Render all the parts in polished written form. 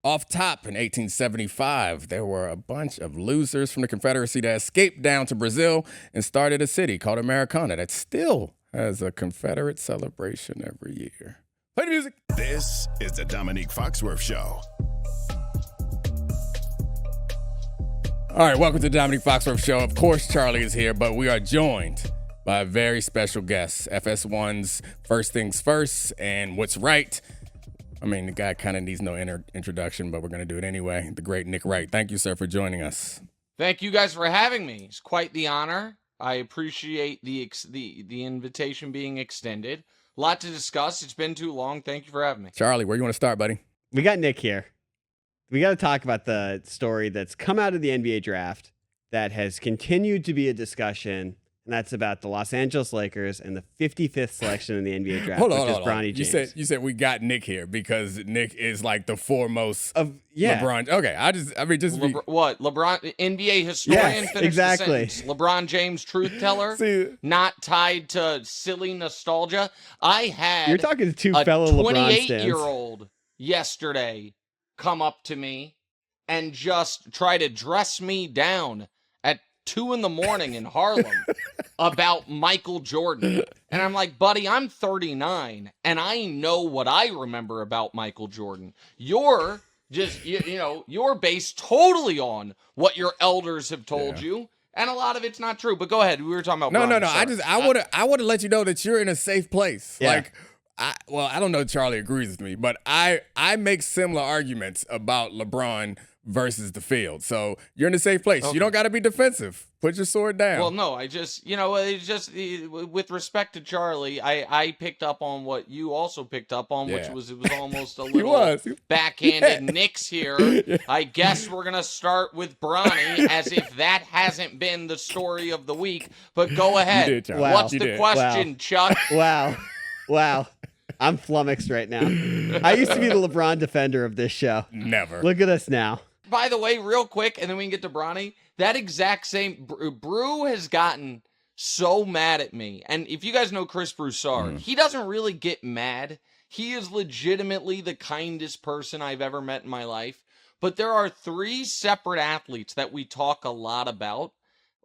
Off top in 1875, there were a bunch of losers from the Confederacy that escaped down to Brazil and started a city called Americana that still has a Confederate celebration every year. Play the music. This is the Domonique Foxworth Show. All right, welcome to the Domonique Foxworth Show. Of course, Charlie is here, but we are joined by a very special guest, FS1's First Things First and What's Right. I mean, the guy kind of needs no introduction, but we're going to do it anyway. The great Nick Wright. Thank you, sir, for joining us. Thank you guys for having me. It's quite the honor. I appreciate the invitation being extended. A lot to discuss. It's been too long. Thank you for having me. Charlie, where you want to start, buddy? We got Nick here. We got to talk about the story that's come out of the NBA draft that has continued to be a discussion, and that's about the Los Angeles Lakers and the 55th selection in the NBA draft, which is Bronny James. You said we got Nick here because Nick is like the foremost of LeBron. Okay, LeBron, NBA historian, yes, exactly. The sentence. LeBron James, truth teller, not tied to silly nostalgia. You're talking to two fellow LeBron stans. 28-year-old yesterday come up to me and just try to dress me down at 2 a.m. in Harlem about Michael Jordan. And I'm like, buddy, I'm 39 and I know what I remember about Michael Jordan. You're just, you're based totally on what your elders have told you. And a lot of it's not true, but go ahead. We were talking about No. Sorry. I want to let you know that you're in a safe place. Yeah. I don't know if Charlie agrees with me, but I make similar arguments about LeBron versus the field. So you're in a safe place. Okay. You don't got to be defensive. Put your sword down. Well, no, it's just with respect to Charlie, I picked up on what you also picked up on, which was it was almost a little backhanded Knicks here. Yeah. I guess we're going to start with Bronny as if that hasn't been the story of the week. But go ahead. What's the question, Chuck? Wow. I'm flummoxed right now. I used to be the LeBron defender of this show. Never. Look at us now. By the way, real quick, and then we can get to Bronny, that exact same Brew has gotten so mad at me. And if you guys know Chris Broussard, he doesn't really get mad. He is legitimately the kindest person I've ever met in my life. But there are 3 separate athletes that we talk a lot about.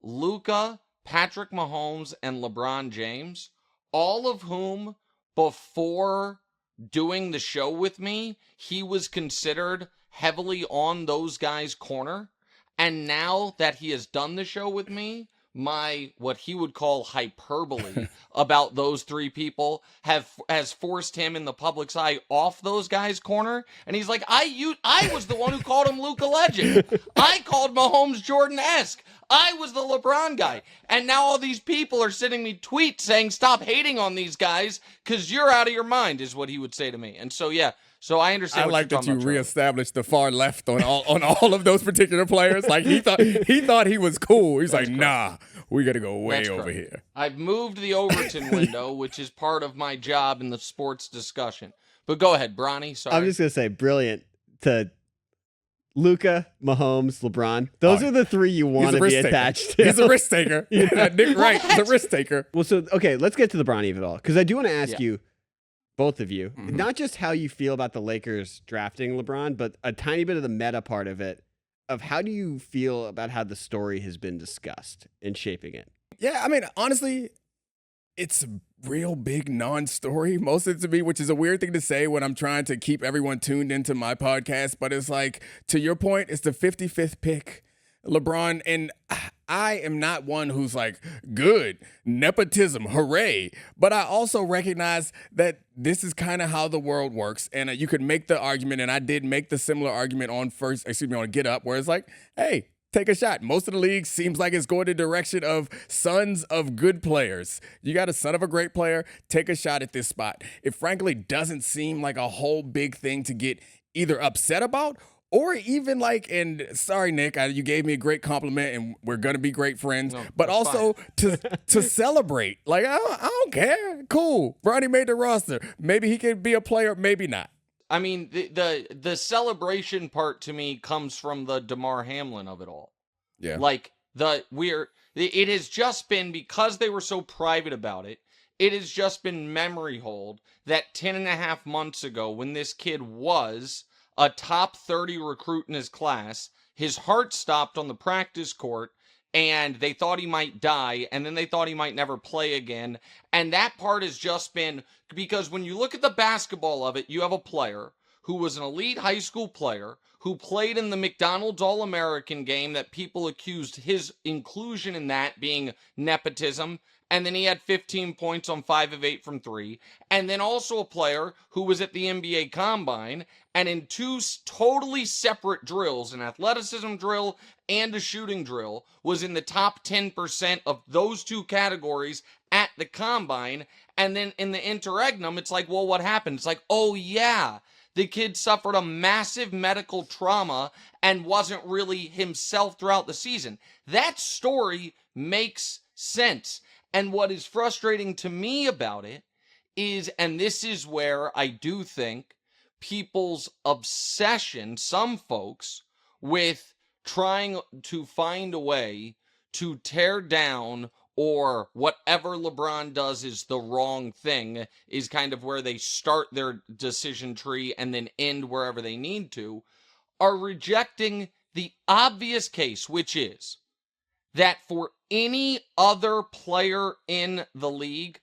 Luka, Patrick Mahomes, and LeBron James, all of whom before doing the show with me, he was considered heavily on those guys' corner. And now that he has done the show with me, what he would call hyperbole about those 3 people has forced him in the public's eye off those guys' corner. And he's like, I was the one who called him Luka Legend. I called Mahomes Jordan-esque. I was the LeBron guy. And now all these people are sending me tweets saying, stop hating on these guys because you're out of your mind, is what he would say to me. And so, so I understand. I like that you reestablished the far left on all of those particular players. Like he thought he was cool. He's like, nah, we got to go way over here. I've moved the Overton window, which is part of my job in the sports discussion. But go ahead, Bronny. Sorry. I'm just gonna say, brilliant to Luka, Mahomes, LeBron. Those are the 3 you want to be attached to. He's a risk taker. Nick Wright is a risk taker. Well, so okay, let's get to the Bronny of it all, because I do want to ask you, both of you, not just how you feel about the Lakers drafting LeBron, but a tiny bit of the meta part of it, of how do you feel about how the story has been discussed in shaping it? Yeah, I mean, honestly, it's a real big non-story, most of it to me, which is a weird thing to say when I'm trying to keep everyone tuned into my podcast. But it's like, to your point, it's the 55th pick. LeBron, and I am not one who's like, good, nepotism, hooray. But I also recognize that this is kind of how the world works. And you could make the argument, and I did make the similar argument on Get Up, where it's like, hey, take a shot. Most of the league seems like it's going the direction of sons of good players. You got a son of a great player, take a shot at this spot. It frankly doesn't seem like a whole big thing to get either upset about or even like, and sorry, Nick, you gave me a great compliment and we're going to be great friends, but also to celebrate. Like, I don't care. Cool. Bronny made the roster. Maybe he can be a player, maybe not. I mean, the celebration part to me comes from the DeMar Hamlin of it all. Yeah. Like, it has just been, because they were so private about it, it has just been memory hold that 10 and a half months ago when this kid was a top 30 recruit in his class. His heart stopped on the practice court, and they thought he might die, and then they thought he might never play again. And that part has just been, because when you look at the basketball of it, you have a player who was an elite high school player, who played in the McDonald's All-American game that people accused his inclusion in that being nepotism, and then he had 15 points on 5 of 8 from 3, and then also a player who was at the NBA Combine, and in 2 totally separate drills, an athleticism drill and a shooting drill, was in the top 10% of those 2 categories at the Combine, and then in the interregnum, it's like, well, what happened? It's like, oh yeah, the kid suffered a massive medical trauma and wasn't really himself throughout the season. That story makes sense. And what is frustrating to me about it is, and this is where I do think people's obsession, some folks, with trying to find a way to tear down or whatever LeBron does is the wrong thing, is kind of where they start their decision tree and then end wherever they need to, are rejecting the obvious case, which is that for any other player in the league,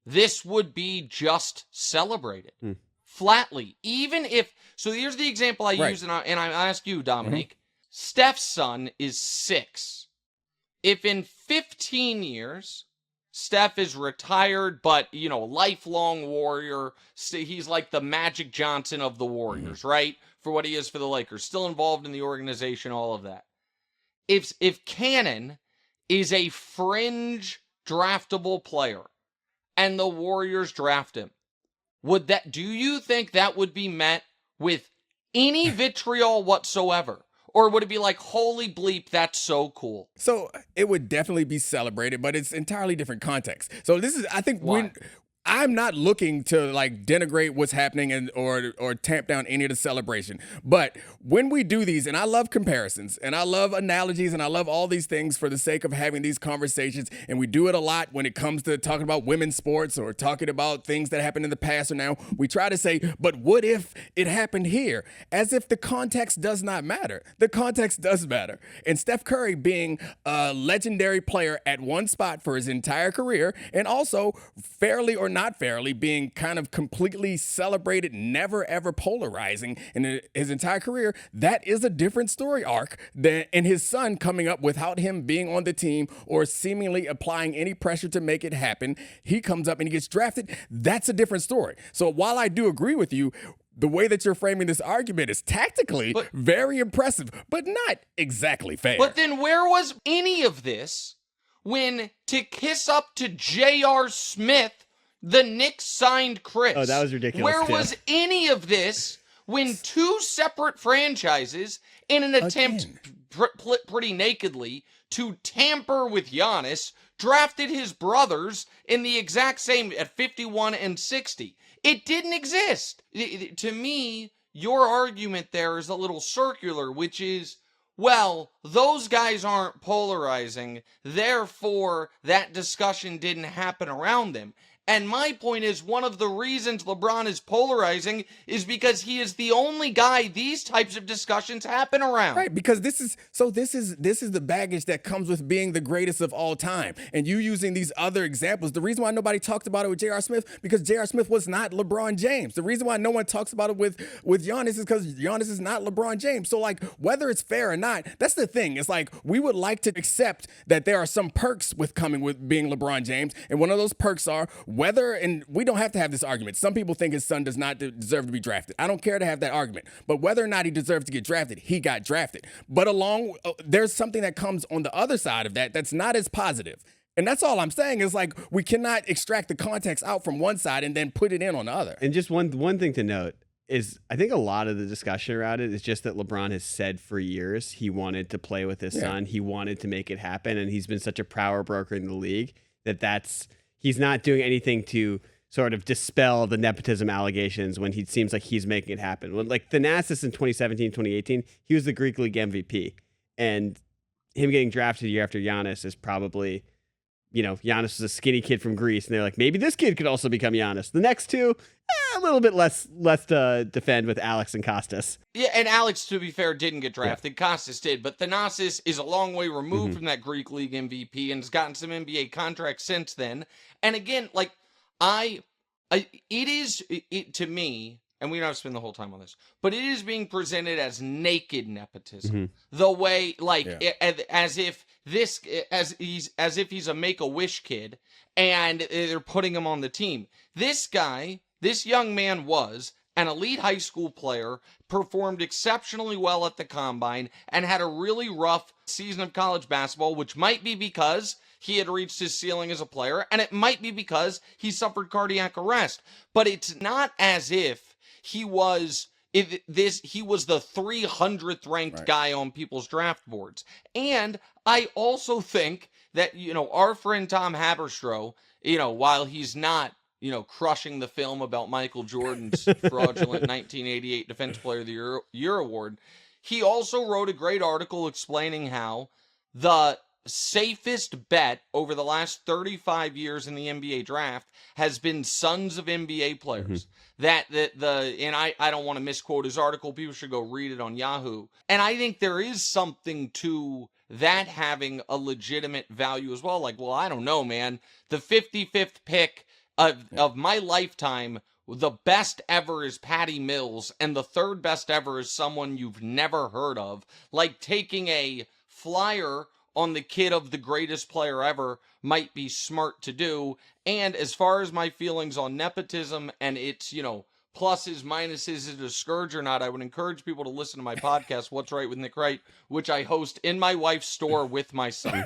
this would be just celebrated. Flatly. Even if, so here's the example I use, and I ask you, Domonique. Steph's son is 6. If in 15 years, Steph is retired, but, lifelong warrior, he's like the Magic Johnson of the Warriors, right? For what he is for the Lakers, still involved in the organization, all of that. If Cannon is a fringe draftable player and the Warriors draft him, do you think that would be met with any vitriol whatsoever? Or would it be like, holy bleep, that's so cool? So it would definitely be celebrated, but it's entirely different context. So this is, I think, when I'm not looking to like denigrate what's happening or tamp down any of the celebration. But when we do these, and I love comparisons and I love analogies and I love all these things for the sake of having these conversations, and we do it a lot when it comes to talking about women's sports or talking about things that happened in the past or now, we try to say, but what if it happened here? As if the context does not matter. The context does matter. And Steph Curry being a legendary player at one spot for his entire career, and also fairly or not fairly being kind of completely celebrated, never ever polarizing in his entire career, that is a different story arc than in his son coming up without him being on the team or seemingly applying any pressure to make it happen. He comes up and he gets drafted. That's a different story. So while I do agree with you, the way that you're framing this argument is tactically very impressive, but not exactly fair. But then where was any of this when, to kiss up to J.R. Smith, the Knicks signed Chris? Oh, that was ridiculous. Where was any of this when 2 separate franchises, in an attempt pretty nakedly to tamper with Giannis, drafted his brothers in the exact same at 51 and 60? It didn't exist. To me, your argument there is a little circular, which is, well, those guys aren't polarizing, therefore that discussion didn't happen around them. And my point is, one of the reasons LeBron is polarizing is because he is the only guy these types of discussions happen around. Right, because this is the baggage that comes with being the greatest of all time. And you using these other examples, the reason why nobody talked about it with J.R. Smith, because J.R. Smith was not LeBron James. The reason why no one talks about it with Giannis is because Giannis is not LeBron James. So like, whether it's fair or not, that's the thing. It's like, we would like to accept that there are some perks with coming with being LeBron James. And one of those perks are whether, and we don't have to have this argument. Some people think his son does not deserve to be drafted. I don't care to have that argument. But whether or not he deserves to get drafted, he got drafted. But there's something that comes on the other side of that that's not as positive. And that's all I'm saying is like, we cannot extract the context out from one side and then put it in on the other. And just one thing to note is, I think a lot of the discussion around it is just that LeBron has said for years he wanted to play with his son. He wanted to make it happen. And he's been such a power broker in the league that he's not doing anything to sort of dispel the nepotism allegations when he seems like he's making it happen. When, like, Thanasis in 2017, 2018, he was the Greek League MVP. And him getting drafted year after Giannis is probably, Giannis was a skinny kid from Greece. And they're like, maybe this kid could also become Giannis. The next 2, a little bit less to defend with Alex and Costas. Yeah, and Alex, to be fair, didn't get drafted. Yeah. Costas did, but Thanasis is a long way removed from that Greek League MVP and has gotten some NBA contracts since then. And again, like to me, and we don't have to spend the whole time on this, but it is being presented as naked nepotism. The way, like, as if he's a Make-A-Wish kid and they're putting him on the team. This young man was an elite high school player, performed exceptionally well at the combine, and had a really rough season of college basketball, which might be because he had reached his ceiling as a player, and it might be because he suffered cardiac arrest. But it's not as if he was the 300th ranked guy on people's draft boards. And I also think that, our friend Tom Haberstroh, while he's not, crushing the film about Michael Jordan's fraudulent 1988 Defensive Player of the Year award, he also wrote a great article explaining how the safest bet over the last 35 years in the NBA draft has been sons of NBA players. I don't want to misquote his article. People should go read it on Yahoo. And I think there is something to that having a legitimate value as well. Like, well, I don't know, man. The 55th pick of my lifetime, the best ever is Patty Mills, and the third best ever is someone you've never heard of. Like, taking a flyer on the kid of the greatest player ever might be smart to do. And as far as my feelings on nepotism and its, pluses, minuses, is it a scourge or not, I would encourage people to listen to my podcast, What's Right with Nick Wright, which I host in my wife's store with my son.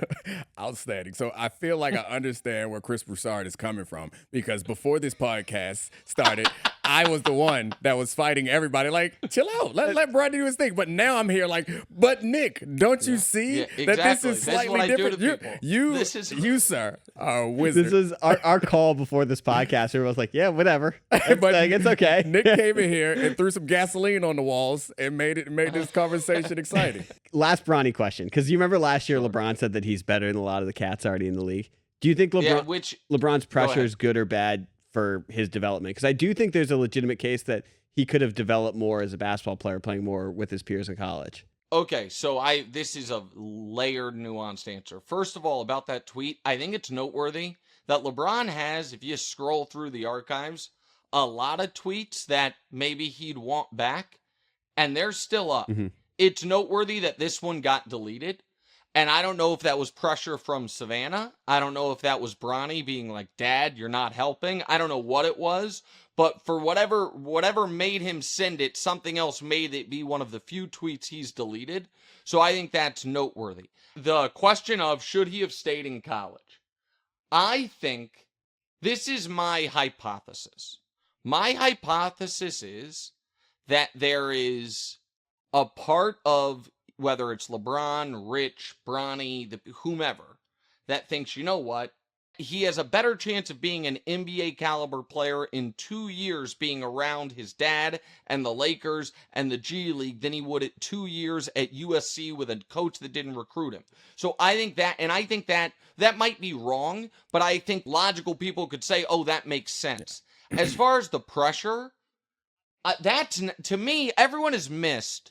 Outstanding. So I feel like I understand where Chris Broussard is coming from, because before this podcast started, I was the one that was fighting everybody. Like, chill out. Let Brad do his thing. But now I'm here like, but Nick, don't you see that this is slightly different? You, sir, are a wizard. This is our call before this podcast. Everyone's like, yeah, whatever. It's okay. Nick came in here and threw some gasoline on the walls and made this conversation exciting. Last Bronny question, because you remember last year LeBron said that he's better than a lot of the cats already in the league. Do you think LeBron's pressure is good or bad for his development? Because I do think there's a legitimate case that he could have developed more as a basketball player, playing more with his peers in college. Okay, so this is a layered, nuanced answer. First of all, about that tweet, I think it's noteworthy that LeBron has, if you scroll through the archives, a lot of tweets that maybe he'd want back, and they're still up. It's noteworthy that this one got deleted, and I don't know if that was pressure from Savannah. I don't know if that was Bronny being like, Dad, you're not helping. I don't know what it was, but for whatever made him send it, something else made it be one of the few tweets he's deleted. So I think that's noteworthy. The question of should he have stayed in college? I think this is my hypothesis. My hypothesis is that there is a part of, whether it's LeBron, Rich, Bronny, whomever, that thinks, you know what, he has a better chance of being an NBA caliber player in 2 years being around his dad and the Lakers and the G League than he would at 2 years at USC with a coach that didn't recruit him. So I think that might be wrong, but I think logical people could say, oh, that makes sense. As far as the pressure, to me, everyone has missed.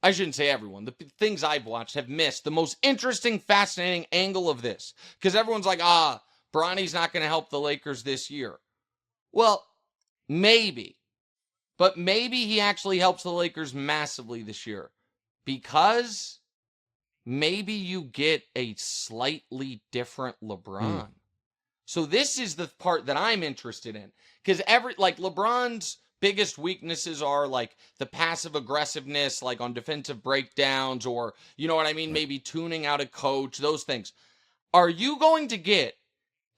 I shouldn't say everyone. The things I've watched have missed the most interesting, fascinating angle of this. Because everyone's like, Bronny's not going to help the Lakers this year. Well, maybe. But maybe he actually helps the Lakers massively this year. Because maybe you get a slightly different LeBron. So this is the part that I'm interested in. Because LeBron's biggest weaknesses are like the passive aggressiveness, like on defensive breakdowns, or, you know what I mean? Maybe tuning out a coach, those things. Are you going to get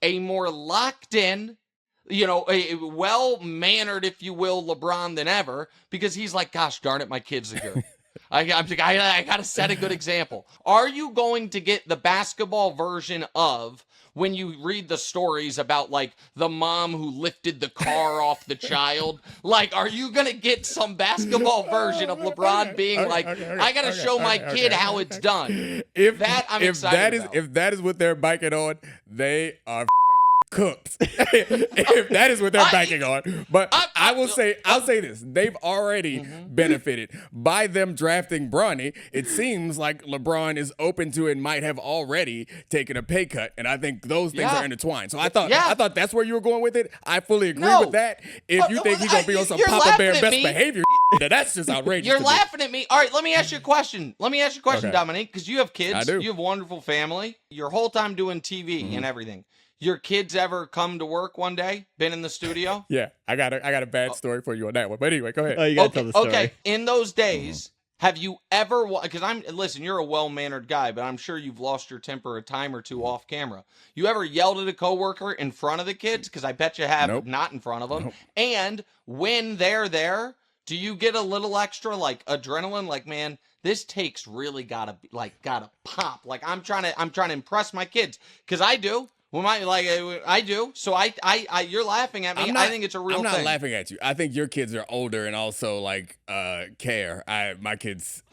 a more locked in, a well-mannered, if you will, LeBron than ever? Because he's like, gosh darn it, my kids are good. I got to set a good example. Are you going to get the basketball version of when you read the stories about, like, the mom who lifted the car off the child? Like, are you going to get some basketball version of LeBron being I got to show my kid how it's done? If that is what they're biking on, they are cooked if that is what they're banking on. But I'll say this: they've already benefited by them drafting Bronny. It seems like LeBron is open to and might have already taken a pay cut, and I think those things are intertwined. So I thought that's where you were going with it. I fully agree with that. If you think he's gonna be on some Papa Bear best behavior, then that's just outrageous. You're laughing at me. All right, let me ask you a question. Okay. Dominique, because you have kids. I do. You have a wonderful family. Your whole time doing TV and everything. Your kids ever come to work one day? Been in the studio? Yeah, I got a bad story for you on that one. But anyway, go ahead. Oh, you gotta tell the story. Okay, in those days, have you ever? Because listen, you're a well-mannered guy, but I'm sure you've lost your temper a time or two off camera. You ever yelled at a coworker in front of the kids? Because I bet you have. Nope. Not in front of them. Nope. And when they're there, do you get a little extra like adrenaline? Like, man, this take's really gotta pop. Like I'm trying to impress my kids because I do. Well, I do. So you're laughing at me. I think it's a real thing. I'm not laughing at you. I think your kids are older and also care. My kids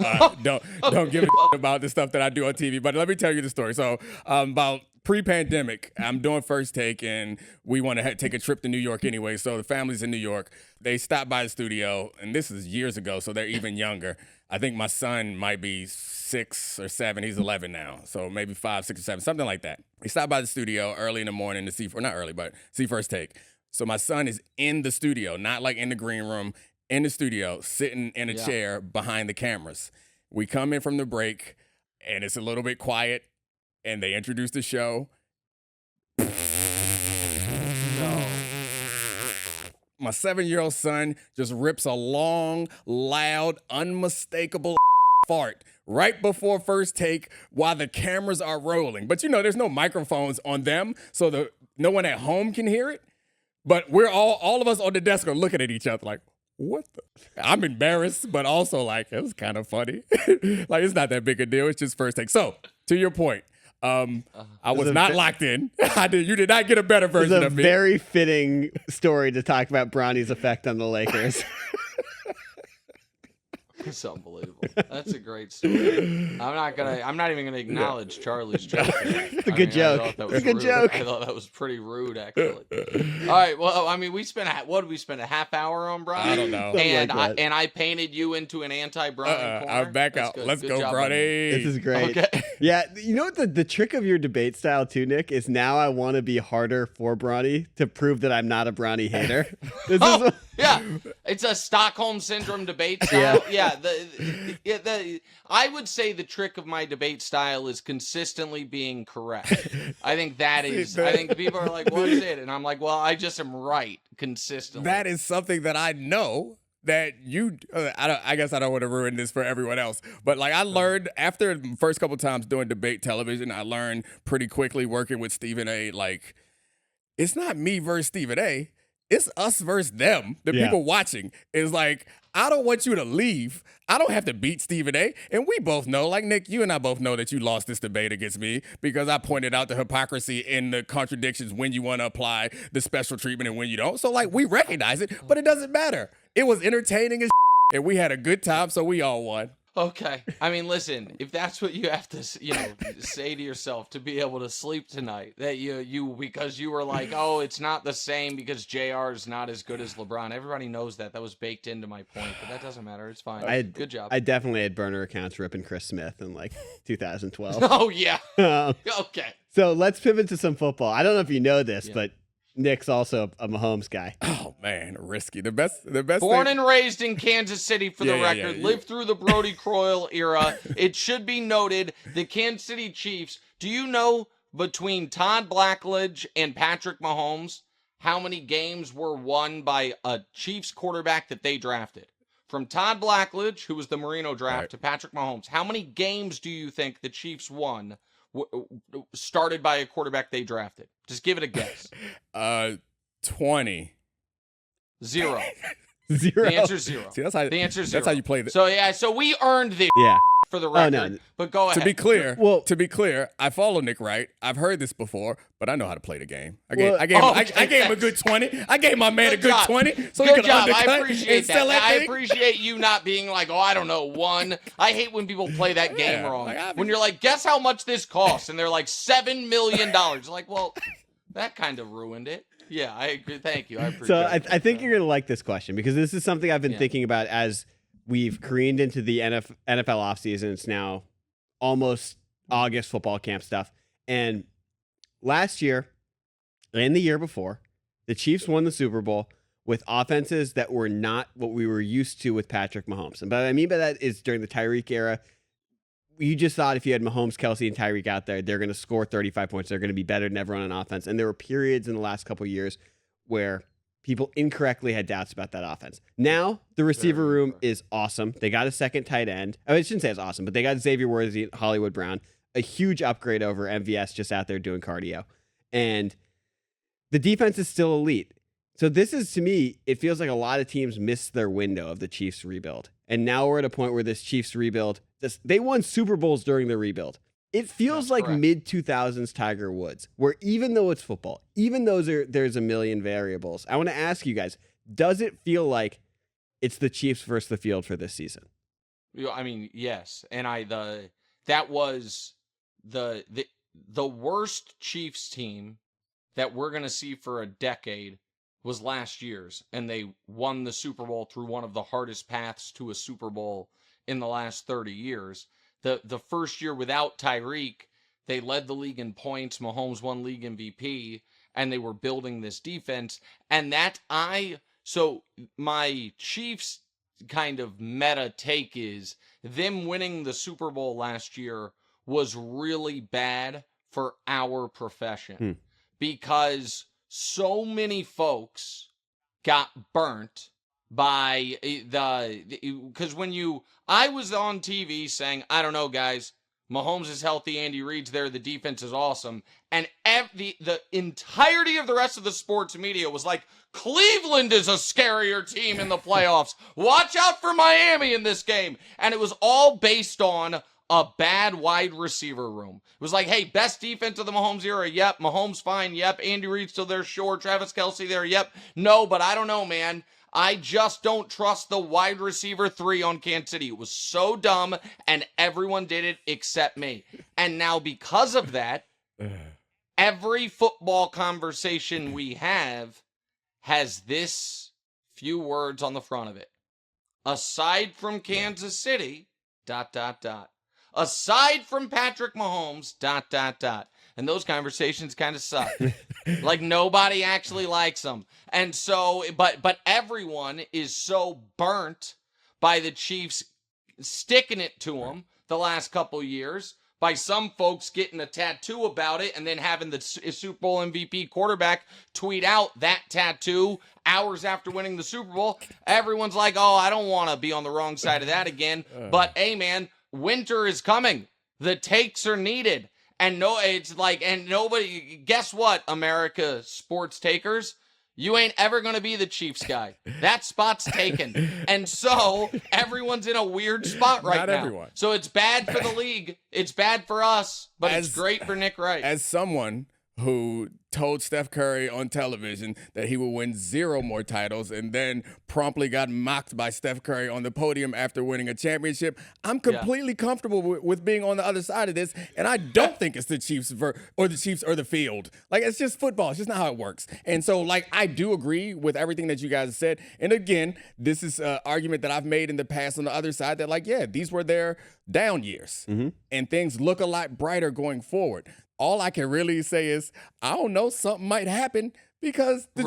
don't give a about the stuff that I do on TV. But let me tell you the story. So about pre-pandemic, I'm doing First Take, and we want to take a trip to New York anyway. So the family's in New York. They stopped by the studio, and this is years ago, so they're even younger. I think my son might be 6 or 7. He's 11 now, so maybe 5, 6, or 7, something like that. He stopped by the studio early in the morning to see, or not early, but see First Take. So my son is in the studio, not like in the green room, in the studio, sitting in a chair behind the cameras. We come in from the break, and it's a little bit quiet, and they introduce the show. My 7-year-old son just rips a long, loud, unmistakable fart right before First Take while the cameras are rolling. But there's no microphones on them, so no one at home can hear it. But we're all of us on the desk are looking at each other like, what the? I'm embarrassed, but also like, it was kind of funny. Like, it's not that big a deal. It's just First Take. So, to your point, I was not locked in. You did not get a better version of me. It's a very fitting story to talk about Bronny's effect on the Lakers. It's unbelievable. That's a great story. I'm not even gonna acknowledge Charlie's joke. It's a good joke. It's a good joke. I thought that was pretty rude, actually. All right. Well, I mean, we spent a half hour on Bronny? I don't know. And I painted you into an anti-Bronny corner. I'm back out. Let's go, Bronny. This is great. Okay. Yeah, you know what the trick of your debate style too, Nick, is now I want to be harder for Bronny to prove that I'm not a Bronny hater. Yeah, it's a Stockholm Syndrome debate style. Yeah, I would say the trick of my debate style is consistently being correct. I think that is. I think people are like, "What is it?" And I'm like, "Well, I just am right consistently." That is something that I know that you. I guess I don't want to ruin this for everyone else, but like I learned after the first couple times doing debate television, I learned pretty quickly working with Stephen A. Like, it's not me versus Stephen A. It's us versus them. The people watching is like, I don't want you to leave. I don't have to beat Stephen A. And we both know, like Nick, you and I both know that you lost this debate against me because I pointed out the hypocrisy and the contradictions when you want to apply the special treatment and when you don't. So like we recognize it, but it doesn't matter. It was entertaining as and we had a good time, so we all won. Okay. I mean, listen, if that's what you have to, say to yourself to be able to sleep tonight, that you because you were like, oh, it's not the same because JR is not as good as LeBron. Everybody knows that. That was baked into my point, but that doesn't matter. It's fine. Good job. I definitely had burner accounts ripping Chris Smith in like 2012. Oh, yeah. Okay. So let's pivot to some football. I don't know if you know this, but Nick's also a Mahomes guy. Oh man, risky. The best. Born and raised in Kansas City, for the record. Lived through the Brody Croyle era. It should be noted, the Kansas City Chiefs. Do you know between Todd Blackledge and Patrick Mahomes how many games were won by a Chiefs quarterback that they drafted? From Todd Blackledge, who was the Marino draft, to Patrick Mahomes, how many games do you think the Chiefs won started by a quarterback they drafted? Just give it a guess. 20. 0. 0. The answer's 0. See, the answer's 0. That's how you play this. So we earned the for the record. Oh, no. But go ahead. To be clear, I follow Nick Wright. I've heard this before, but I know how to play the game. I gave him a good 20. I gave my man a good 20. So good job. I appreciate that. I appreciate you not being like, oh, I don't know, 1. I hate when people play that game wrong. When you're like, guess how much this costs? And they're like, $7 million. Like, well, That kind of ruined it. Yeah, I agree. Thank you. I appreciate So it. I think you're going to like this question because this is something I've been Yeah. thinking about as we've careened into the NFL offseason. It's now almost August football camp stuff. And last year and the year before, the Chiefs won the Super Bowl with offenses that were not what we were used to with Patrick Mahomes. And what I mean by that is during the Tyreek era, you just thought if you had Mahomes, Kelsey, and Tyreek out there, they're going to score 35 points. They're going to be better than everyone on offense. And there were periods in the last couple of years where people incorrectly had doubts about that offense. Now, the receiver room is awesome. They got a second tight end. I shouldn't say it's awesome, but they got Xavier Worthy, Hollywood Brown, a huge upgrade over MVS just out there doing cardio. And the defense is still elite. So this is, to me, it feels like a lot of teams missed their window of the Chiefs rebuild. And now we're at a point where this Chiefs rebuild, they won Super Bowls during the rebuild. It feels like mid-2000s Tiger Woods, where even though it's football, even though there's a million variables, I want to ask you guys, does it feel like it's the Chiefs versus the field for this season? I mean, yes. And that was the worst Chiefs team that we're going to see for a decade was last year's, and they won the Super Bowl through one of the hardest paths to a Super Bowl in the last 30 years. The first year without Tyreek, they led the league in points. Mahomes won league MVP, and they were building this defense. And so my Chiefs kind of meta take is them winning the Super Bowl last year was really bad for our profession because so many folks got burnt by because I was on TV saying, I don't know, guys, Mahomes is healthy, Andy Reid's there, the defense is awesome, and the entirety of the rest of the sports media was like, Cleveland is a scarier team in the playoffs. Watch out for Miami in this game. And it was all based on a bad wide receiver room. It was like, hey, best defense of the Mahomes era. Yep. Mahomes fine. Yep. Andy Reid still there. Sure. Travis Kelce there. Yep. No, but I don't know, man. I just don't trust the wide receiver 3 on Kansas City. It was so dumb, and everyone did it except me. And now because of that, every football conversation we have has this few words on the front of it. Aside from Kansas City, ... Aside from Patrick Mahomes, ... And those conversations kind of suck. Like nobody actually likes them. And so, but everyone is so burnt by the Chiefs sticking it to them the last couple years, by some folks getting a tattoo about it and then having the Super Bowl MVP quarterback tweet out that tattoo hours after winning the Super Bowl. Everyone's like, oh, I don't want to be on the wrong side of that again. But hey, man, winter is coming. The takes are needed. And nobody, guess what, America sports takers? You ain't ever going to be the Chiefs guy. That spot's taken. And so everyone's in a weird spot right now. Not everyone. So it's bad for the league. It's bad for us, but it's great for Nick Wright. As someone who told Steph Curry on television that he would win 0 more titles and then promptly got mocked by Steph Curry on the podium after winning a championship, I'm completely comfortable with being on the other side of this, and I don't think it's the Chiefs or the field. Like, it's just football. It's just not how it works. And so, like, I do agree with everything that you guys have said. And again, this is an argument that I've made in the past on the other side that, like, yeah, these were their down years, and things look a lot brighter going forward. All I can really say is, I don't know, something might happen, because the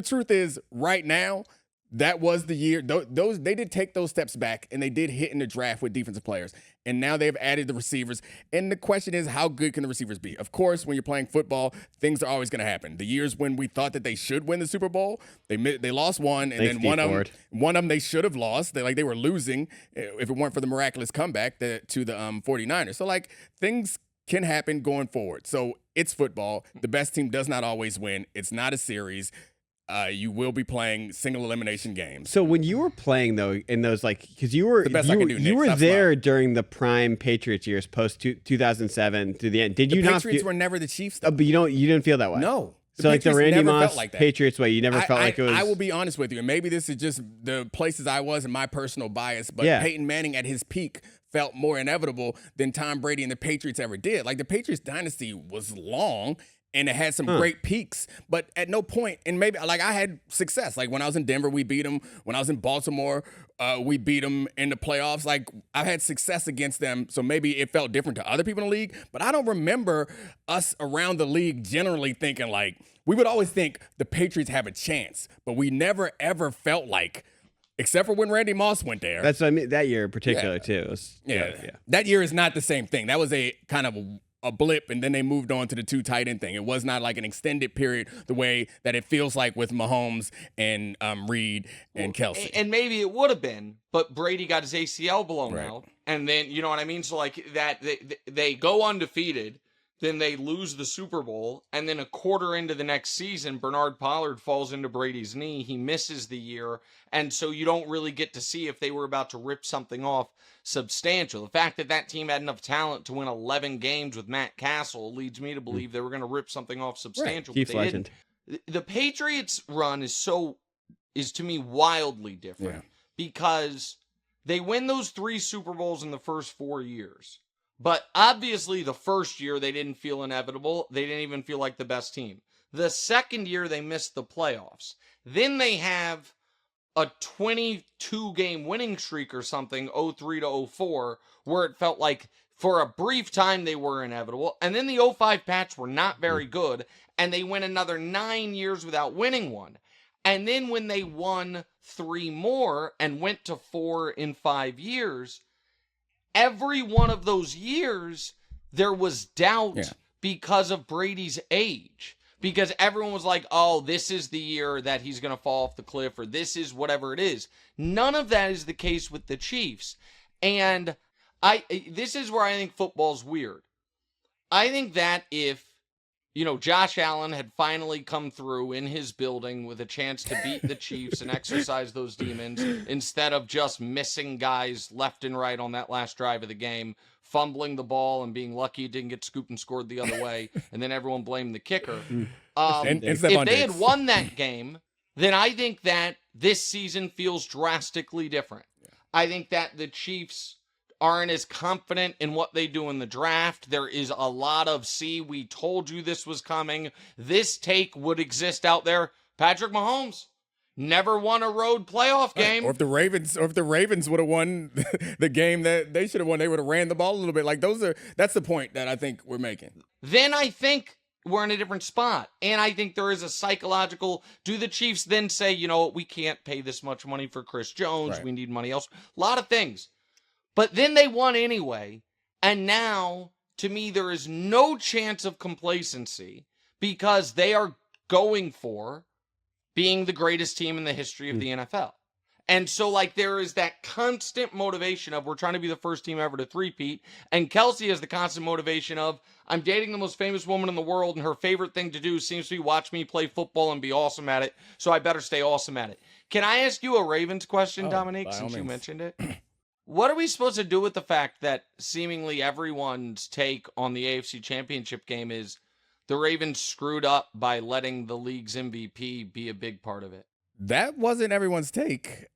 truth is right now, that was the year. They did take those steps back, and they did hit in the draft with defensive players. And now they've added the receivers. And the question is, how good can the receivers be? Of course, when you're playing football, things are always going to happen. The years when we thought that they should win the Super Bowl, they lost one, and then one of them they should have lost. They were losing if it weren't for the miraculous comeback to the 49ers. So, like, things can happen going forward. So it's football. The best team does not always win. It's not a series. You will be playing single elimination games. So when you were playing though, in those, like, because you were Nick, there during the prime Patriots years, post 2007 to the end. Did you not? The Patriots were never the Chiefs, though. But you didn't feel that way. No. So like the Randy Moss Patriots way, you never felt like it was. I will be honest with you, and maybe this is just the places I was and my personal bias, but Peyton Manning at his peak felt more inevitable than Tom Brady and the Patriots ever did. Like, the Patriots dynasty was long, and it had some great peaks, but at no point, and maybe like I had success. Like when I was in Denver, we beat them. When I was in Baltimore, we beat them in the playoffs. Like I had success against them, so maybe it felt different to other people in the league. But I don't remember us around the league generally thinking like, we would always think the Patriots have a chance, but we never ever felt like, except for when Randy Moss went there. That's what I mean. That year in particular too. Yeah. That year is not the same thing. That was a kind of a blip, and then they moved on to the 2 tight end thing. It was not like an extended period the way that it feels like with Mahomes and Reed and Kelsey. And maybe it would have been, but Brady got his ACL blown out, and then you know what I mean. So like that, they go undefeated, then they lose the Super Bowl, and then a quarter into the next season, Bernard Pollard falls into Brady's knee. He misses the year, and so you don't really get to see if they were about to rip something off substantial. The fact that that team had enough talent to win 11 games with Matt Castle leads me to believe they were going to rip something off substantial. Chiefs legend. The Patriots run is to me wildly different because they win those 3 Super Bowls in the first 4 years. But obviously the first year they didn't feel inevitable. They didn't even feel like the best team. The second year they missed the playoffs. Then they have a 22-game winning streak or something, 03 to 04, where it felt like for a brief time they were inevitable. And then the 05 Pats were not very good, and they went another 9 years without winning one. And then when they won 3 more and went to 4 in 5 years, every one of those years, there was doubt because of Brady's age. Because everyone was like, oh, this is the year that he's going to fall off the cliff, or this is whatever it is. None of that is the case with the Chiefs. And this is where I think football's weird. I think that if, Josh Allen had finally come through in his building with a chance to beat the Chiefs and exercise those demons instead of just missing guys left and right on that last drive of the game, fumbling the ball and being lucky it didn't get scooped and scored the other way, and then everyone blamed the kicker. If they had won that game, then I think that this season feels drastically different. I think that the Chiefs aren't as confident in what they do in the draft. There is a lot of, see, we told you this was coming. This take would exist out there. Patrick Mahomes never won a road playoff game. Or if the Ravens would have won the game that they should have won, they would have ran the ball a little bit. Like that's the point that I think we're making. Then I think we're in a different spot. And I think there is a psychological, do the Chiefs then say, we can't pay this much money for Chris Jones. Right. We need money else. A lot of things. But then they won anyway, and now, to me, there is no chance of complacency because they are going for being the greatest team in the history of the NFL. And so, there is that constant motivation of we're trying to be the first team ever to three-peat, and Kelsey has the constant motivation of I'm dating the most famous woman in the world, and her favorite thing to do seems to be watch me play football and be awesome at it, so I better stay awesome at it. Can I ask you a Ravens question, Domonique, since you mentioned it? What are we supposed to do with the fact that seemingly everyone's take on the AFC Championship game is the Ravens screwed up by letting the league's MVP be a big part of it? That wasn't everyone's take.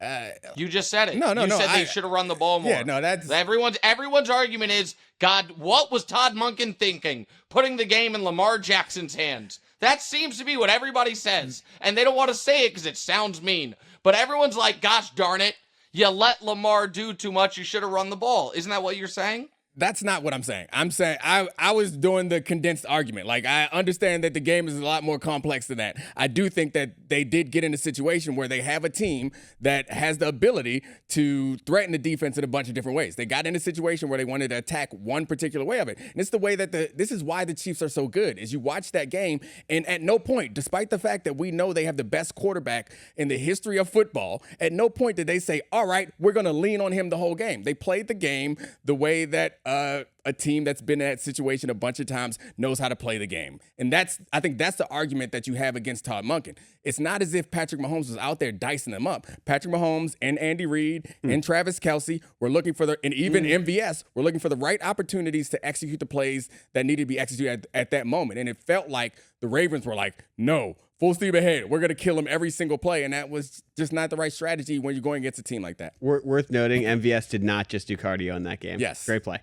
You just said it. No, you said they should have run the ball more. Yeah, no, that's everyone's argument is, God, what was Todd Monken thinking? Putting the game in Lamar Jackson's hands. That seems to be what everybody says, and they don't want to say it because it sounds mean. But everyone's like, gosh darn it. You let Lamar do too much. You should have run the ball. Isn't that what you're saying? That's not what I'm saying. I'm saying I was doing the condensed argument. I understand that the game is a lot more complex than that. I do think that they did get in a situation where they have a team that has the ability to threaten the defense in a bunch of different ways. They got in a situation where they wanted to attack one particular way of it. And it's the way that this is why the Chiefs are so good, is you watch that game, and at no point, despite the fact that we know they have the best quarterback in the history of football, at no point did they say, all right, we're going to lean on him the whole game. They played the game the way that a team that's been in that situation a bunch of times knows how to play the game. And I think that's the argument that you have against Todd Monken. It's not as if Patrick Mahomes was out there dicing them up. Patrick Mahomes and Andy Reid and Travis Kelsey were looking for and even MVS were looking for the right opportunities to execute the plays that needed to be executed at that moment. And it felt like the Ravens were like, no, full steam ahead. We're going to kill him every single play. And that was just not the right strategy when you're going against a team like that. Worth noting, MVS did not just do cardio in that game. Yes. Great play.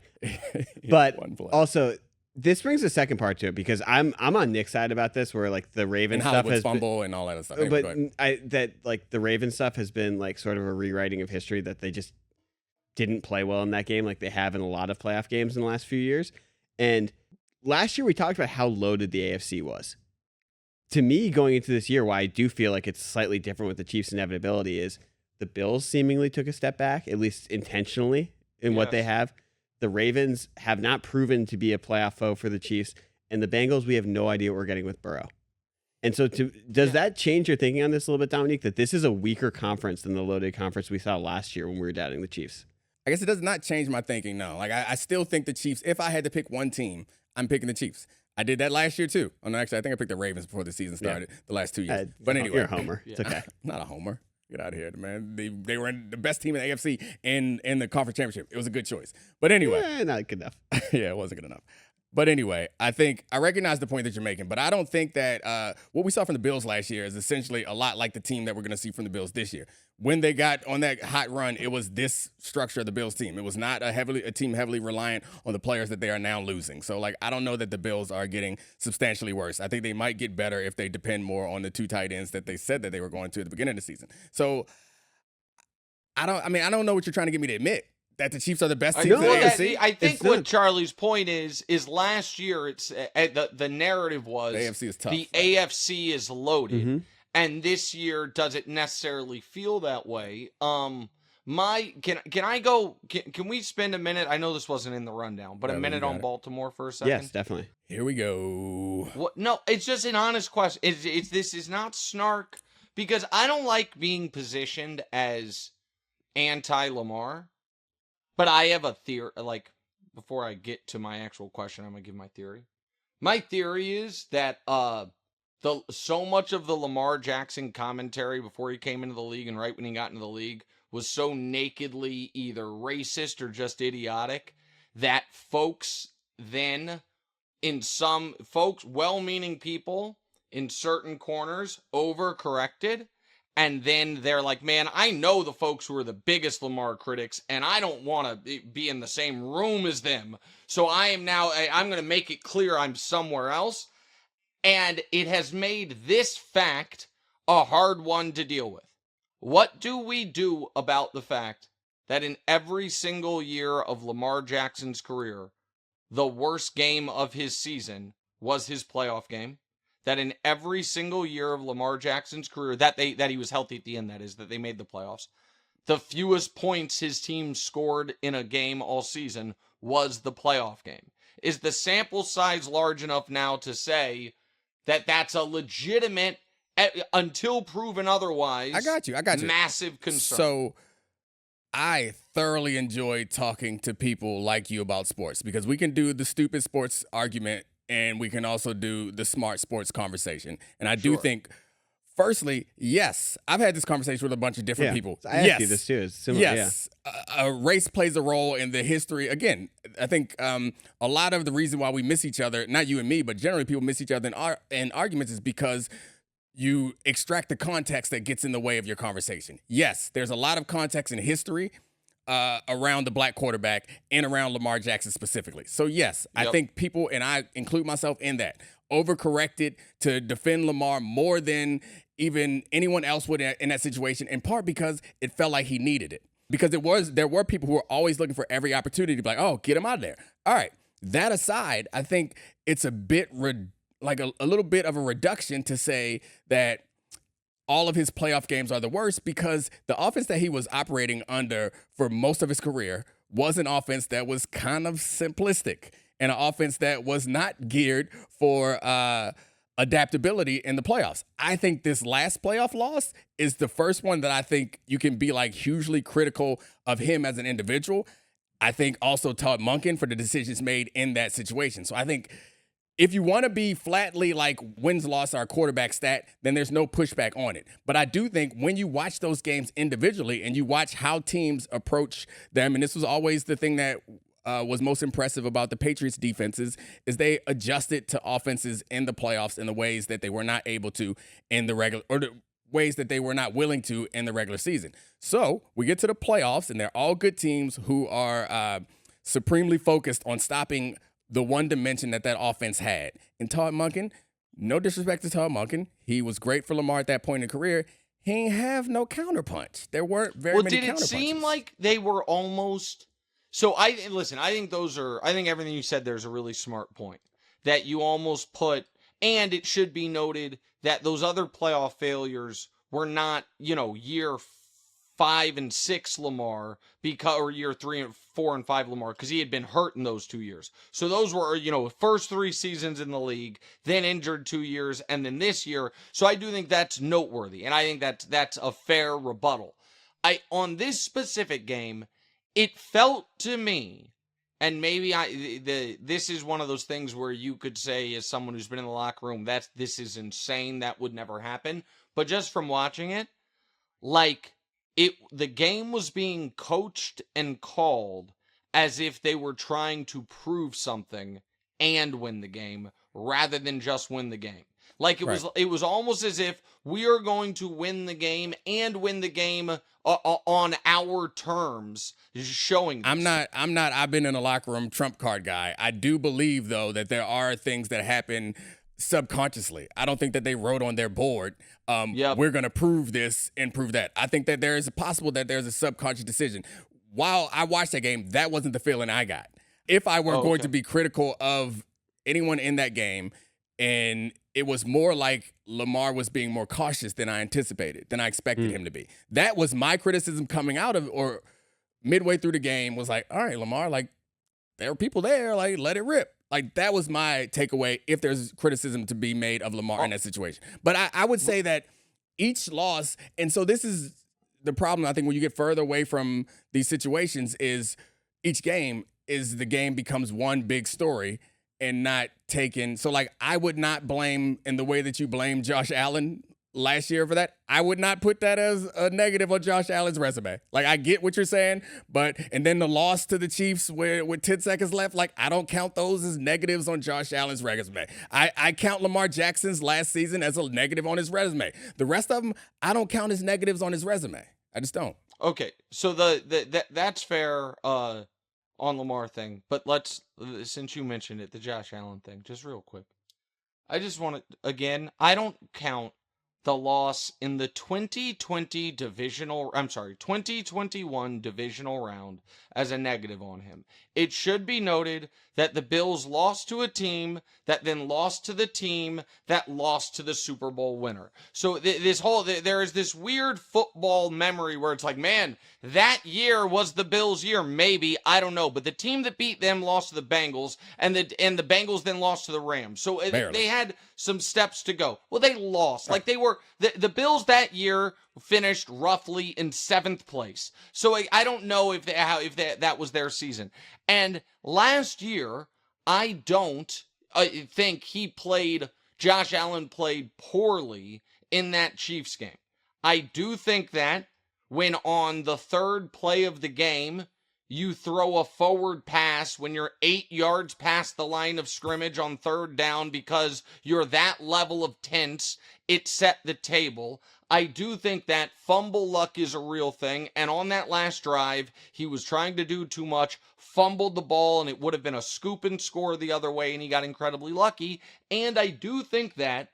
But one play. also, This brings a second part to it because I'm on Nick's side about this, where like the Raven And stuff Hollywood's has fumble and all that stuff. but Anyway, the Raven stuff has been like sort of a rewriting of history, that they just didn't play well in that game like they have in a lot of playoff games in the last few years. And last year we talked about how loaded the AFC was. To me, going into this year, why I do feel like it's slightly different with the Chiefs' inevitability is the Bills seemingly took a step back, at least intentionally, in what they have. The Ravens have not proven to be a playoff foe for the Chiefs, and the Bengals, we have no idea what we're getting with Burrow. And so does that change your thinking on this a little bit, Domonique, that this is a weaker conference than the loaded conference we saw last year when we were doubting the Chiefs? I guess it does not change my thinking, no. Like, I still think the Chiefs, if I had to pick one team, I'm picking the Chiefs. I did that last year, too. Oh, no, actually, I think I picked the Ravens before the season started, the last 2 years. But anyway. You're a homer. It's okay. I'm not a homer. Get out of here, man. They were the best team in the AFC in the conference championship. It was a good choice. But anyway. Not good enough. Yeah, it wasn't good enough. But anyway, I recognize the point that you're making, but I don't think that what we saw from the Bills last year is essentially a lot like the team that we're going to see from the Bills this year. When they got on that hot run, it was this structure of the Bills team. It was not a team heavily reliant on the players that they are now losing. So, like, I don't know that the Bills are getting substantially worse. I think they might get better if they depend more on the two tight ends that they said that they were going to at the beginning of the season. So, I don't know what you're trying to get me to admit. That the Chiefs are the best team in the AFC? I think what Charlie's point is last year it's the narrative was the AFC is tough. The AFC is loaded, and this year does it necessarily feel that way? Can I go? Can we spend a minute? I know this wasn't in the rundown, but a minute on Baltimore for a second. Yes, definitely. Here we go. What? No, it's just an honest question. This is not snark, because I don't like being positioned as anti-Lamar. But I have a theory, like, before I get to my actual question, I'm going to give my theory. My theory is that so much of the Lamar Jackson commentary before he came into the league and right when he got into the league was so nakedly either racist or just idiotic that folks, well-meaning people in certain corners overcorrected. And then they're like, man, I know the folks who are the biggest Lamar critics, and I don't want to be in the same room as them. So I'm going to make it clear I'm somewhere else. And it has made this fact a hard one to deal with. What do we do about the fact that in every single year of Lamar Jackson's career, the worst game of his season was his playoff game? That in every single year of Lamar Jackson's career, that he was healthy at the end, that is, that they made the playoffs, the fewest points his team scored in a game all season was the playoff game. Is the sample size large enough now to say that that's a legitimate, until proven otherwise, I got you. Massive concern? So I thoroughly enjoy talking to people like you about sports, because we can do the stupid sports argument and we can also do the smart sports conversation. And I do think, firstly, yes, I've had this conversation with a bunch of different people. I asked you this too. It's similar, yes, race plays a role in the history. Again, I think a lot of the reason why we miss each other, not you and me, but generally people miss each other in arguments, is because you extract the context that gets in the way of your conversation. Yes, there's a lot of context in history around the black quarterback and around Lamar Jackson specifically. So yes, I think people, and I include myself in that, overcorrected to defend Lamar more than even anyone else would in that situation, in part because it felt like he needed it. Because there were people who were always looking for every opportunity to be like, oh, get him out of there. All right. That aside, I think it's a bit like a little bit of a reduction to say that all of his playoff games are the worst, because the offense that he was operating under for most of his career was an offense that was kind of simplistic and an offense that was not geared for adaptability in the playoffs. I think this last playoff loss is the first one that I think you can be like hugely critical of him as an individual. I think also Todd Monken for the decisions made in that situation. So I think if you want to be flatly like wins, loss, our quarterback stat, then there's no pushback on it. But I do think when you watch those games individually and you watch how teams approach them, and this was always the thing that was most impressive about the Patriots defenses, is they adjusted to offenses in the playoffs in the ways that they were not able to in the regular, or the ways that they were not willing to in the regular season. So we get to the playoffs and they're all good teams who are supremely focused on stopping the one dimension that offense had. And Todd Monken, no disrespect to Todd Monken, he was great for Lamar at that point in his career. He ain't have no counterpunch. There weren't very many counterpunches. Well, did it seem like they were almost... So, I think everything you said there is a really smart point. That you almost put... And it should be noted that those other playoff failures were not, year 5 and 6 Lamar, or year 3 and 4 and 5 Lamar, because he had been hurt in those 2 years. So those were, first 3 seasons in the league, then injured 2 years, and then this year. So I do think that's noteworthy, and I think that's a fair rebuttal. On this specific game, it felt to me, and maybe this is one of those things where you could say, as someone who's been in the locker room, this is insane, that would never happen. But just from watching it, the game was being coached and called as if they were trying to prove something and win the game rather than just win the game. It was almost as if we are going to win the game and win the game on our terms, showing this. I've been in a locker room trump card guy. I do believe, though, that there are things that happen subconsciously. I don't think that they wrote on their board, we're going to prove this and prove that. I think that there is possible that there's a subconscious decision. While I watched that game, that wasn't the feeling I got. If I were going to be critical of anyone in that game, and it was more like Lamar was being more cautious than I anticipated, than I expected him to be. That was my criticism coming out of, or midway through the game, was like, all right, Lamar, there are people there, let it rip. That was my takeaway, if there's criticism to be made of Lamar in that situation. But I would say that each loss, and so this is the problem, I think, when you get further away from these situations, is each game is the game becomes one big story and not taken. So, I would not blame, in the way that you blame Josh Allen last year for that, I would not put that as a negative on Josh Allen's resume. I get what you're saying, and then the loss to the Chiefs with 10 seconds left, I don't count those as negatives on Josh Allen's resume. I count Lamar Jackson's last season as a negative on his resume. The rest of them, I don't count as negatives on his resume. I just don't. Okay, so that's fair on Lamar thing, but since you mentioned it, the Josh Allen thing, just real quick. I just want to, again, I don't count the loss in the 2021 divisional round as a negative on him. It should be noted that the Bills lost to a team that then lost to the team that lost to the Super Bowl winner. So there is this weird football memory where it's man, that year was the Bills' year. Maybe, I don't know, but the team that beat them lost to the Bengals, and the Bengals then lost to the Rams. So they had some steps to go. Well, they lost. Right. The Bills that year finished roughly in 7th place. So I don't know if that was their season. And last year, I don't think Josh Allen played poorly in that Chiefs game. I do think that when on the 3rd play of the game, you throw a forward pass when you're 8 yards past the line of scrimmage on 3rd down because you're that level of tense, it set the table. I do think that fumble luck is a real thing, and on that last drive, he was trying to do too much, fumbled the ball, and it would have been a scoop and score the other way, and he got incredibly lucky. And I do think that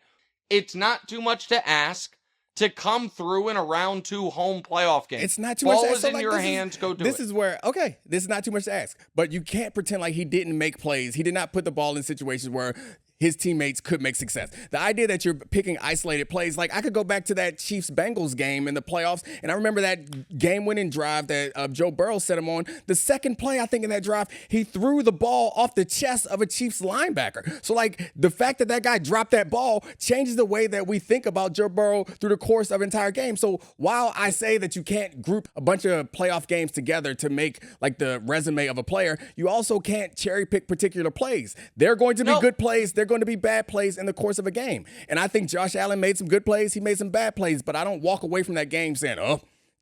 it's not too much to ask to come through in a round 2 home playoff game. It's not too much to ask. Ball is in your hands, go do it. This is where, this is not too much to ask. But you can't pretend like he didn't make plays. He did not put the ball in situations where his teammates could make success. The idea that you're picking isolated plays, I could go back to that Chiefs-Bengals game in the playoffs, and I remember that game-winning drive that Joe Burrow set him on. The second play, I think, in that drive, he threw the ball off the chest of a Chiefs linebacker. So, the fact that guy dropped that ball changes the way that we think about Joe Burrow through the course of an entire game. So, while I say that you can't group a bunch of playoff games together to make, the resume of a player, you also can't cherry-pick particular plays. They're going to be good plays. They're going to be bad plays in the course of a game. And I think Josh Allen made some good plays. He made some bad plays, but I don't walk away from that game saying,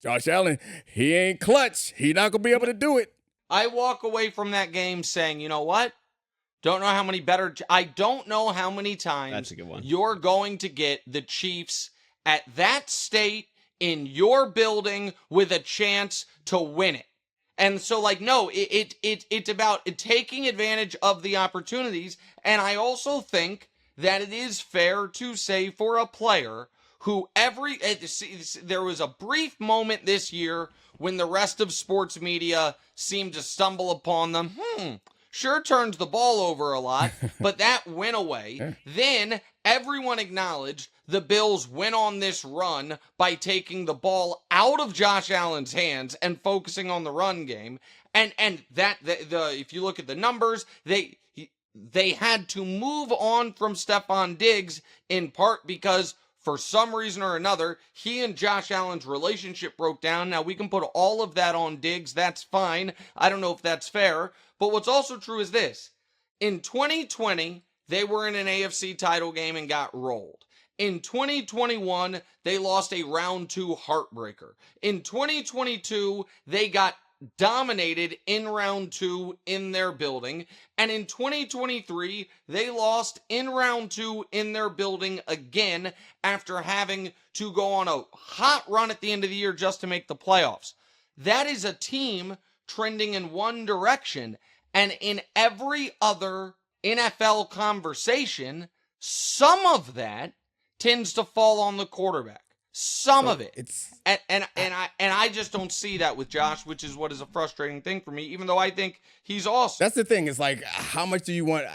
Josh Allen, he ain't clutch. He not going to be able to do it. I walk away from that game saying, you know what? I don't know how many times That's a good one. You're going to get the Chiefs at that state in your building with a chance to win it. And so, like, no, it's about taking advantage of the opportunities. And I also think that it is fair to say for a player who there was a brief moment this year when the rest of sports media seemed to stumble upon them. Sure turns the ball over a lot, but that went away. Then everyone acknowledged the Bills went on this run by taking the ball out of Josh Allen's hands and focusing on the run game. And that if you look at the numbers, they had to move on from Stephon Diggs in part because for some reason or another, he and Josh Allen's relationship broke down. Now, we can put all of that on Diggs. That's fine. I don't know if that's fair. But what's also true is this. In 2020, they were in an AFC title game and got rolled. In 2021, they lost a round 2 heartbreaker. In 2022, they got dominated in round 2 in their building. And in 2023, they lost in round 2 in their building again after having to go on a hot run at the end of the year just to make the playoffs. That is a team trending in one direction. And in every other NFL conversation, some of that tends to fall on the quarterback. Some of it. And I just don't see that with Josh, which is what is a frustrating thing for me, even though I think he's awesome. That's the thing. It's like, how much do you want?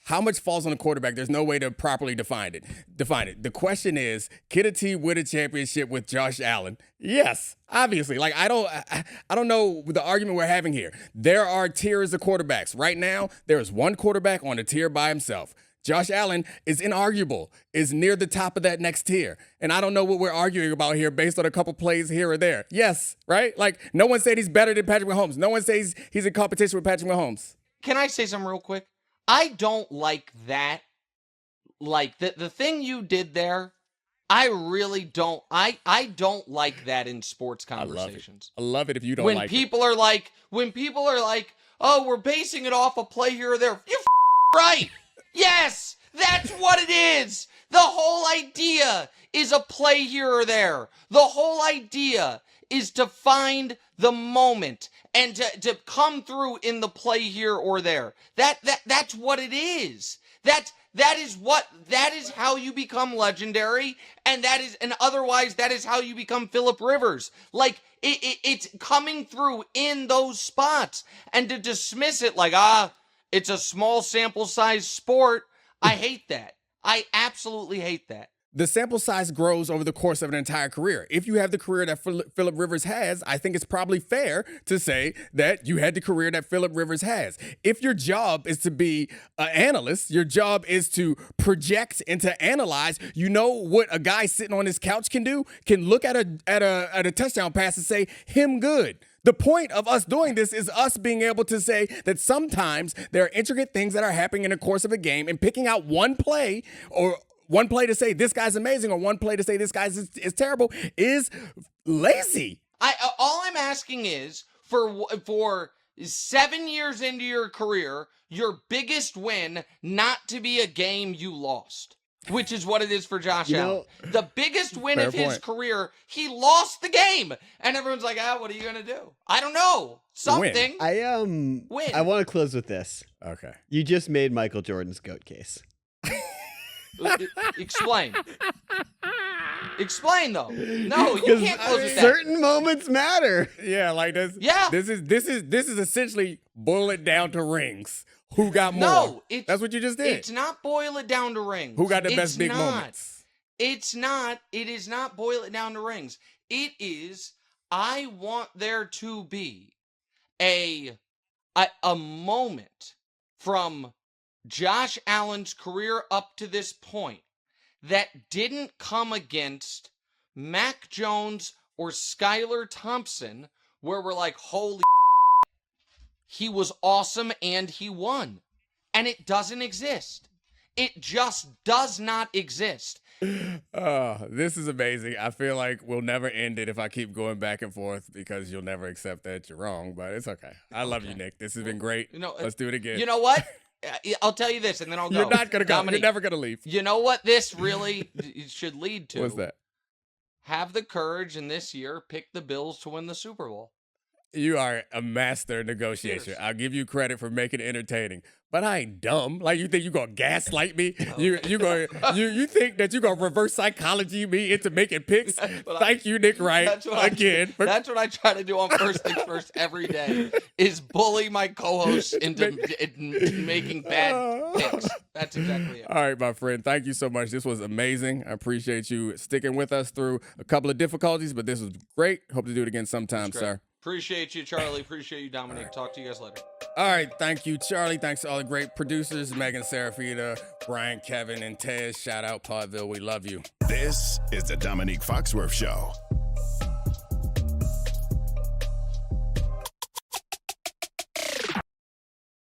How much falls on the quarterback? There's no way to properly define it. The question is, can a team win a championship with Josh Allen? Yes, obviously. Like, I don't know the argument we're having here. There are tiers of quarterbacks. Right now, there is one quarterback on a tier by himself. Josh Allen is inarguable, is near the top of that next tier. And I don't know what we're arguing about here based on a couple plays here or there. Yes, right? Like, no one said he's better than Patrick Mahomes. No one says he's in competition with Patrick Mahomes. Can I say something real quick? I don't like that. Like, the thing you did there, I really don't. I don't like that in sports conversations. I love it if you don't like it. When people are like, oh, we're basing it off a play here or there. You're right. Yes, that's what it is. The whole idea is a play here or there. The whole idea is to find the moment and to come through in the play here or there. That's what it is. That is how you become legendary, and otherwise that is how you become Phillip Rivers. Like, it's coming through in those spots, and to dismiss it like, it's a small sample size sport. I hate that. I absolutely hate that. The sample size grows over the course of an entire career. If you have the career that Phillip Rivers has, I think it's probably fair to say that you had the career that Phillip Rivers has. If your job is to be an analyst, your job is to project and to analyze, you know what a guy sitting on his couch can do? Can look at a touchdown pass and say, him good. The point of us doing this is us being able to say that sometimes there are intricate things that are happening in the course of a game, and picking out one play to say this guy's amazing or one play to say this guy's is terrible is lazy. All I'm asking is for 7 years into your career, your biggest win not to be a game you lost. Which is what it is for Josh Allen. The biggest win of his career, he lost the game. And everyone's like, what are you going to do? I don't know. Something. Win. I want to close with this. Okay. You just made Michael Jordan's GOAT case. Explain. Explain, though. No, you can't close with that. Certain moments matter. Yeah, like this. Yeah. This is essentially boil it down to rings. Who got more? No, that's what you just did. It's not boil it down to rings. Who got the best big moments? It's not. It is not boil it down to rings. It is, I want there to be a moment from Josh Allen's career up to this point that didn't come against Mac Jones or Skylar Thompson where we're like, holy he was awesome and he won. And it doesn't exist. It just does not exist. This is amazing. I feel like we'll never end it if I keep going back and forth because you'll never accept that you're wrong, but it's okay. I love you, Nick. This has been great. Let's do it again. You know what? I'll tell you this and then I'll go. You're not going to go. Domonique, you're never going to leave. You know what this really should lead to? What's that? Have the courage in this year pick the Bills to win the Super Bowl. You are a master negotiator. Cheers. I'll give you credit for making it entertaining. But I ain't dumb. Like, you think you gonna gaslight me? You think that you gonna reverse psychology me into making picks? Thank you, Nick Wright, again. That's what I try to do on First Things First every day, is bully my co-hosts into making bad picks. That's exactly it. All right, my friend. Thank you so much. This was amazing. I appreciate you sticking with us through a couple of difficulties, but this was great. Hope to do it again sometime, sir. Appreciate you, Charlie. Appreciate you, Domonique. Right. Talk to you guys later. All right. Thank you, Charlie. Thanks to all the great producers, Megan, Serafita, Brian, Kevin, and Tez. Shout out, Podville. We love you. This is the Domonique Foxworth Show.